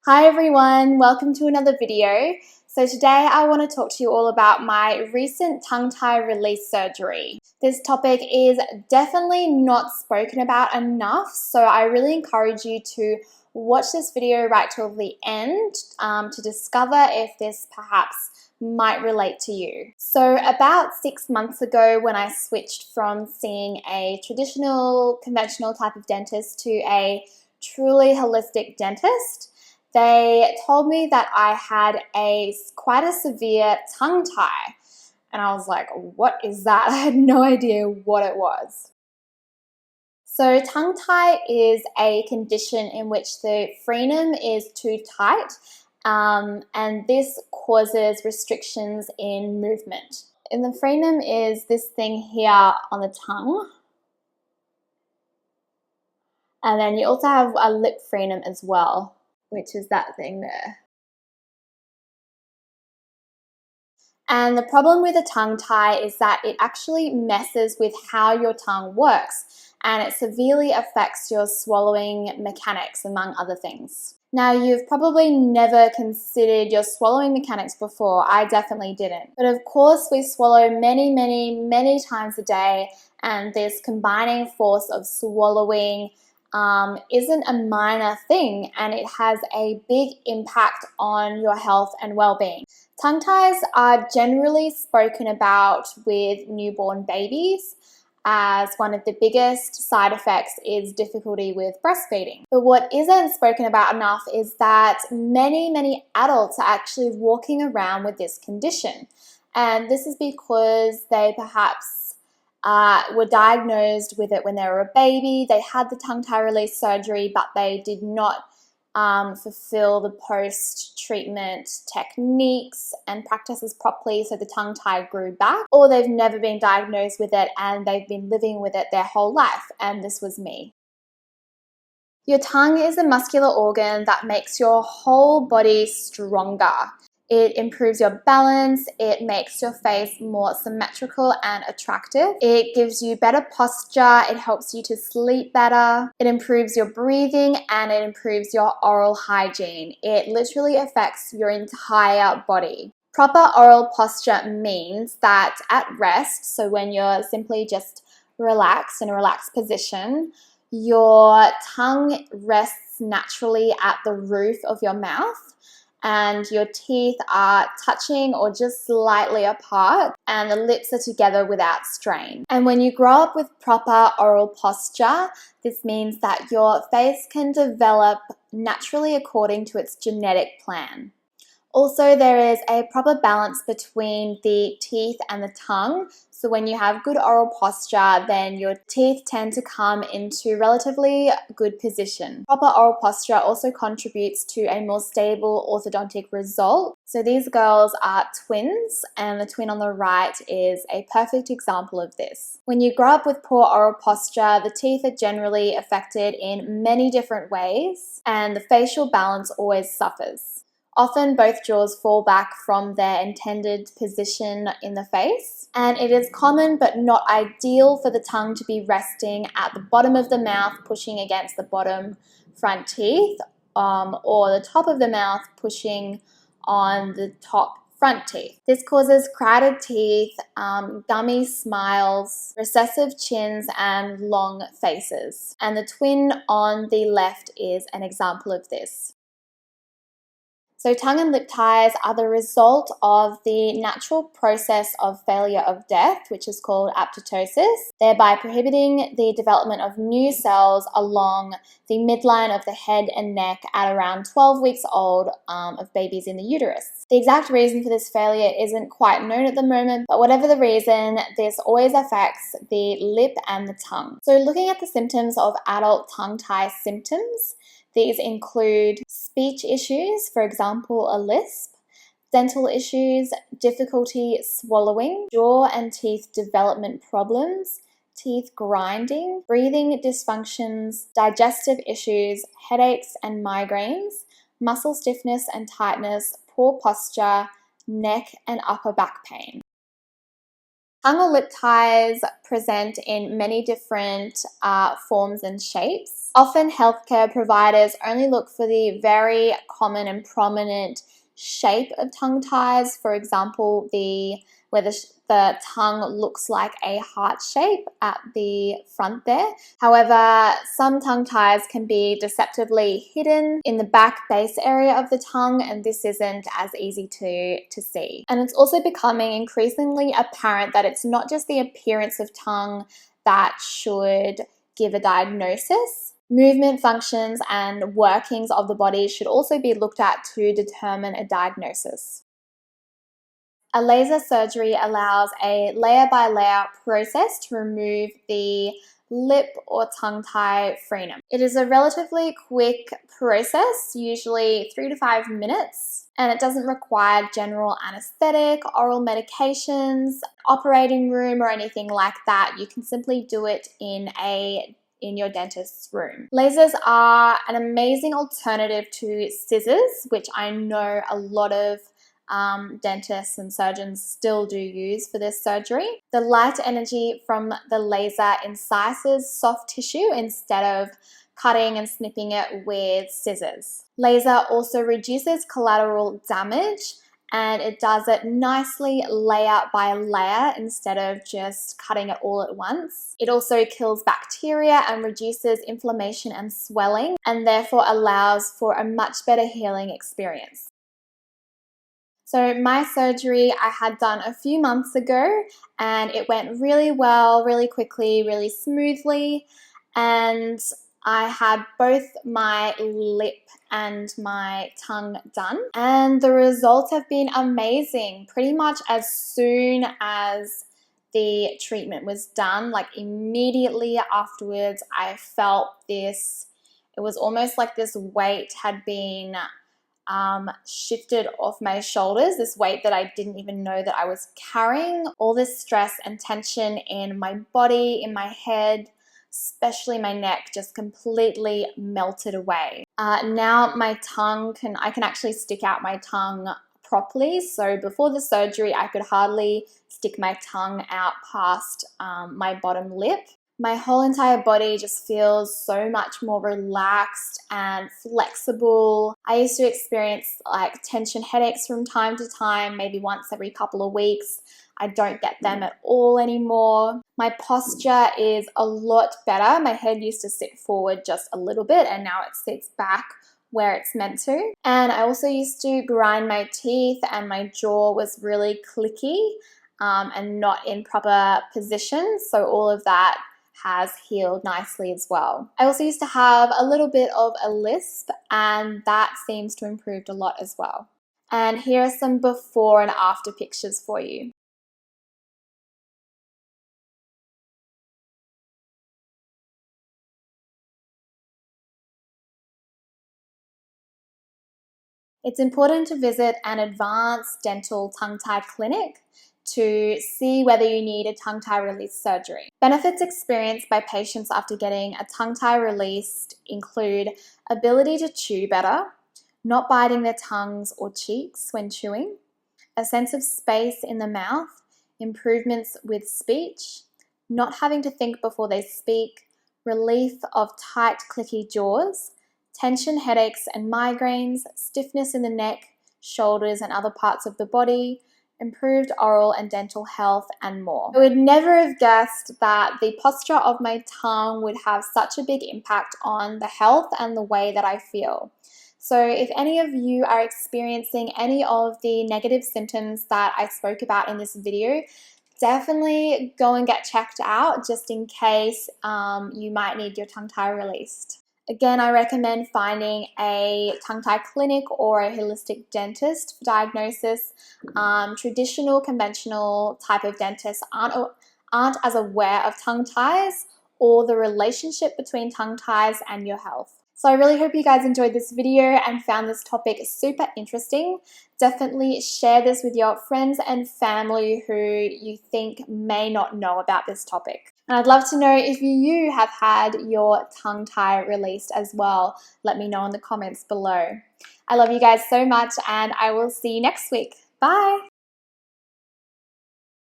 Hi everyone, welcome to another video. So today I want to talk to you all about my recent tongue tie release surgery. This topic is definitely not spoken about enough, so I really encourage you to watch this video right till the end to discover if this perhaps might relate to you. So about 6 months ago, when I switched from seeing a traditional, conventional type of dentist to a truly holistic dentist, they told me that I had quite a severe tongue tie. And I was like, what is that? I had no idea what it was. So tongue tie is a condition in which the frenum is too tight, and this causes restrictions in movement. And the frenum is this thing here on the tongue. And then you also have a lip frenum as well, which is that thing there. And the problem with a tongue tie is that it actually messes with how your tongue works, and it severely affects your swallowing mechanics, among other things. Now, you've probably never considered your swallowing mechanics before. I definitely didn't. But of course, we swallow many times a day, and this combining force of swallowing isn't a minor thing, and it has a big impact on your health and well-being. Tongue ties are generally spoken about with newborn babies, as one of the biggest side effects is difficulty with breastfeeding. But what isn't spoken about enough is that many adults are actually walking around with this condition. And this is because they perhaps were diagnosed with it when they were a baby. They had the tongue tie release surgery, but they did not fulfill the post-treatment techniques and practices properly, so the tongue tie grew back, or they've never been diagnosed with it and they've been living with it their whole life, and this was me. Your tongue is a muscular organ that makes your whole body stronger. It improves your balance, it makes your face more symmetrical and attractive. It gives you better posture, it helps you to sleep better, it improves your breathing, and it improves your oral hygiene. It literally affects your entire body. Proper oral posture means that at rest, so when you're simply just relaxed in a relaxed position, your tongue rests naturally at the roof of your mouth, and your teeth are touching or just slightly apart, and the lips are together without strain. And when you grow up with proper oral posture, this means that your face can develop naturally according to its genetic plan. Also, there is a proper balance between the teeth and the tongue. So when you have good oral posture, then your teeth tend to come into relatively good position. Proper oral posture also contributes to a more stable orthodontic result. So these girls are twins, and the twin on the right is a perfect example of this. When you grow up with poor oral posture, the teeth are generally affected in many different ways, and the facial balance always suffers. Often both jaws fall back from their intended position in the face, and it is common but not ideal for the tongue to be resting at the bottom of the mouth pushing against the bottom front teeth, or the top of the mouth pushing on the top front teeth. This causes crowded teeth, gummy smiles, recessive chins, and long faces. And the twin on the left is an example of this. So tongue and lip ties are the result of the natural process of failure of death, which is called apoptosis, thereby prohibiting the development of new cells along the midline of the head and neck at around 12 weeks old of babies in the uterus. The exact reason for this failure isn't quite known at the moment, but whatever the reason, this always affects the lip and the tongue. So looking at the symptoms of adult tongue tie symptoms, these include speech issues, for example, a lisp, dental issues, difficulty swallowing, jaw and teeth development problems, teeth grinding, breathing dysfunctions, digestive issues, headaches and migraines, muscle stiffness and tightness, poor posture, neck and upper back pain. Tongue or lip ties present in many different forms and shapes. Often healthcare providers only look for the very common and prominent shape of tongue ties. For example, where the tongue looks like a heart shape at the front there. However, some tongue ties can be deceptively hidden in the back base area of the tongue, and this isn't as easy to see. And it's also becoming increasingly apparent that it's not just the appearance of tongue that should give a diagnosis. Movement functions and workings of the body should also be looked at to determine a diagnosis. A laser surgery allows a layer-by-layer process to remove the lip or tongue tie frenum. It is a relatively quick process, usually 3 to 5 minutes, and it doesn't require general anesthetic, oral medications, operating room, or anything like that. You can simply do it in your dentist's room. Lasers are an amazing alternative to scissors, which I know a lot of dentists and surgeons still do use for this surgery. The light energy from the laser incises soft tissue instead of cutting and snipping it with scissors. Laser also reduces collateral damage, and it does it nicely layer by layer instead of just cutting it all at once. It also kills bacteria and reduces inflammation and swelling, and therefore allows for a much better healing experience. So my surgery I had done a few months ago, and it went really well, really quickly, really smoothly, and I had both my lip and my tongue done, and the results have been amazing. Pretty much as soon as the treatment was done, like immediately afterwards, I felt this, it was almost like this weight had been shifted off my shoulders, this weight that I didn't even know that I was carrying. All this stress and tension in my body, in my head, especially my neck, just completely melted away. Now my tongue I can actually stick out my tongue properly. So before the surgery, I could hardly stick my tongue out past my bottom lip. My whole entire body just feels so much more relaxed and flexible. I used to experience like tension headaches from time to time, maybe once every couple of weeks. I don't get them at all anymore. My posture is a lot better. My head used to sit forward just a little bit, and now it sits back where it's meant to. And I also used to grind my teeth, and my jaw was really clicky and not in proper position. So all of that has healed nicely as well. I also used to have a little bit of a lisp, and that seems to improve a lot as well. And here are some before and after pictures for you. It's important to visit an advanced dental tongue-tie clinic to see whether you need a tongue-tie release surgery. Benefits experienced by patients after getting a tongue-tie released include ability to chew better, not biting their tongues or cheeks when chewing, a sense of space in the mouth, improvements with speech, not having to think before they speak, relief of tight, clicky jaws, tension headaches and migraines, stiffness in the neck, shoulders and other parts of the body, improved oral and dental health, and more. I would never have guessed that the posture of my tongue would have such a big impact on the health and the way that I feel. So if any of you are experiencing any of the negative symptoms that I spoke about in this video, definitely go and get checked out just in case you might need your tongue tie released. Again, I recommend finding a tongue-tie clinic or a holistic dentist for diagnosis. Traditional, conventional type of dentists aren't as aware of tongue ties or the relationship between tongue ties and your health. So I really hope you guys enjoyed this video and found this topic super interesting. Definitely share this with your friends and family who you think may not know about this topic. And I'd love to know if you have had your tongue tie released as well. Let me know in the comments below. I love you guys so much, and I will see you next week. Bye!